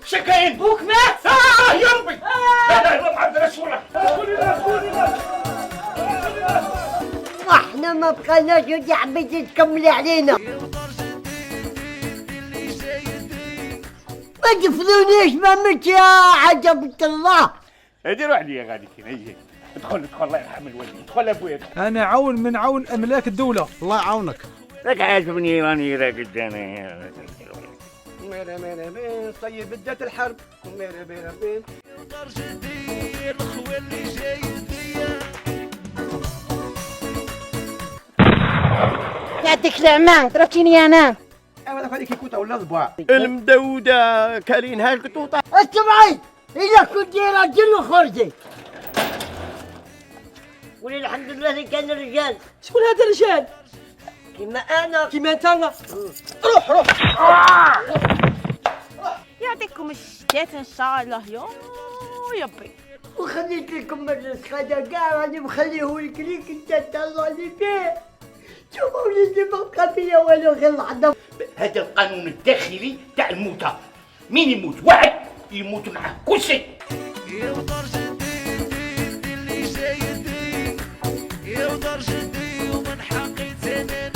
شكاين بوك مات. يا ربي لا لا لا عبد رسول الله. احنا ما بقيناش ودي حبيتي تكملي علينا. ما تفضونيش ما مت يا عجبت الله. هدي روح لي يا غادي كين هي ادخل الله يرحم الوالدين. ادخل ابويا. انا عون من عون املاك الدوله. الله يعاونك. لك عاجبني راني راقد انا. ميرا ميرا بين طيب بدات الحرب. ميرا ميرا بين يعطيك العمان ضربتيني انا. انا هذيك كنت اولاد بوا المدودة كارين هاي القطوطة. اسمعي اذا كنتي راجل وخرجي. قولي الحمد لله اللي كان رجال. شكون هذا الرجال؟ كيما انا. كيما انت. روح. يعطيكم الشتات ان شاء الله يا بي. وخليت لكم الرزق هذا كاع راني مخليهولك ليك انت تهضري فيه. شوفوا وليدي ما بقى فيا والو غير العظم. هذا القانون الداخلي تاع الموتى. مين يموت واحد يموت معاه كل شيء. يوضر جدي اللي جاي يدي يوضر جدي ومن حقي تنين